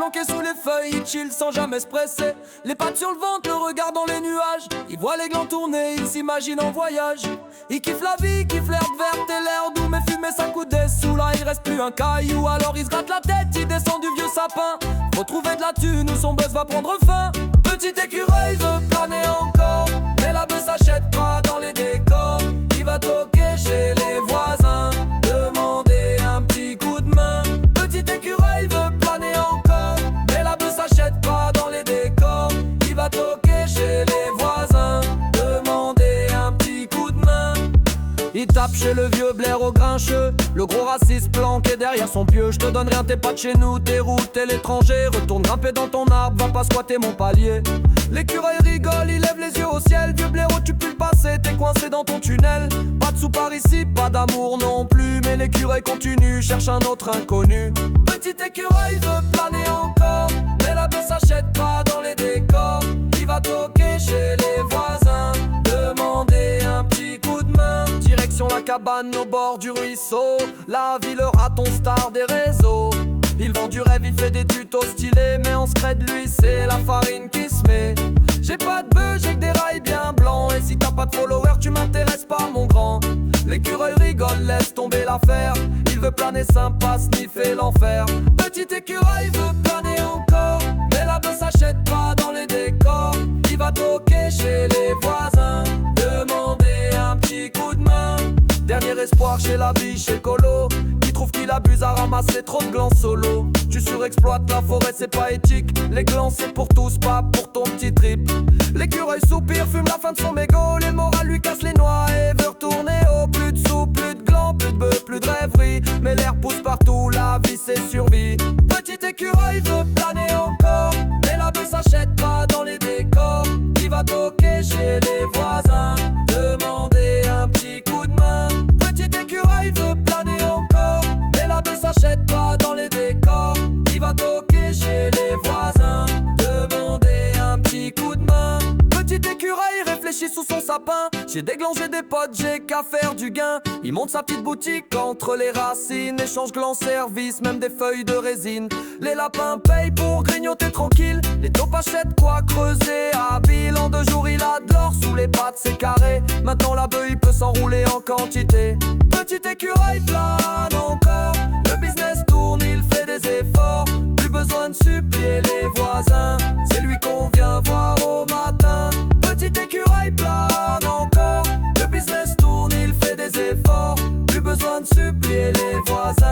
planqué sous les feuilles, il chill sans jamais se presser. Les pattes sur le ventre, le regard dans les nuages. Il voit les glands tourner, il s'imagine en voyage. Il kiffe la vie, kiffe l'herbe verte et l'air doux. Mais fumer sa coude des sous, là il reste plus un caillou. Alors il se gratte la tête, il descend du vieux sapin. Faut trouver de la thune ou son buzz va prendre fin. Petit écureuil veut planer encore, mais la bœuf s'achète pas dans les décors. Il va toquer chez les voisins, demander un petit coup de main. Petit écureuil veut planer encore, mais la bœuf s'achète pas dans les décors. Il va toquer chez les voisins, demander un petit coup de main. Il tape chez le vieux Blair au grincheux, le gros raciste planqué derrière son pieu. Je te donne rien, t'es pas de chez nous, t'es route, t'es l'étranger. Retourne grimper dans ton arbre, va pas squatter mon palier. L'écureuil rigole, il lève les yeux au ciel. Vieux blaireau, tu peux le passer, t'es coincé dans ton tunnel. Pas de sous par ici, pas d'amour non plus. Mais l'écureuil continue, cherche un autre inconnu. Petit écureuil veut planer encore, mais la bœuf s'achète pas dans les décors. Il va toquer chez les voisins, demander un petit coup de main. Direction la cabane au bord du ruisseau, la ville raton star des réseaux. Il vend du rêve, il fait des tutos stylés, mais en secret de lui c'est la farine qui se met. J'ai pas de bœuf, j'ai que des rails bien blancs. Et si t'as pas de followers, tu m'intéresses pas mon grand. L'écureuil rigole, laisse tomber l'affaire. Il veut planer sympa, sniffer l'enfer. Petit écureuil veut planer encore, mais la bœuf s'achète pas dans les décors. Il va toquer chez les voisins, demander un petit coup de main. Dernier espoir chez la biche écolo, qui trouve qu'il abuse à ramasser trop de glands solo. Tu surexploites la forêt, c'est pas éthique. Les glands c'est pour tous, pas pour ton petit trip. L'écureuil soupire, fume la fin de son mégot. Les morales lui cassent les noix et veut retourner au plus de sous, plus de glands, plus de bœufs, plus de rêverie. Mais l'air pousse partout, la vie c'est survie. Petit écureuil veut planer encore, mais la bœuf s'achète pas dans les décors. Il va toquer chez les voisins, demander un petit coup de main. Petit écureuil veut planer encore, mais la bœuf s'achète pas dans les décors. Il va toquer chez les voisins, demander un petit coup de main. Petit écureuil réfléchit sous son sapin. J'ai des glands, j'ai des potes, j'ai qu'à faire du gain. Il monte sa petite boutique entre les racines, échange glands, service, même des feuilles de résine. Les lapins payent pour grignoter tranquille. Les taupes achètent quoi creuser habile. En 2 jours il a de l'or sous les pattes, c'est carré. Maintenant la bœuf il peut s'enrouler en quantité. Petit écureuil plane encore, le business tourne, il fait des efforts. Plus besoin de supplier les voisins, c'est lui qu'on vient voir au matin. Petit écureuil plane encore, le business tourne, il fait des efforts. Plus besoin de supplier les voisins.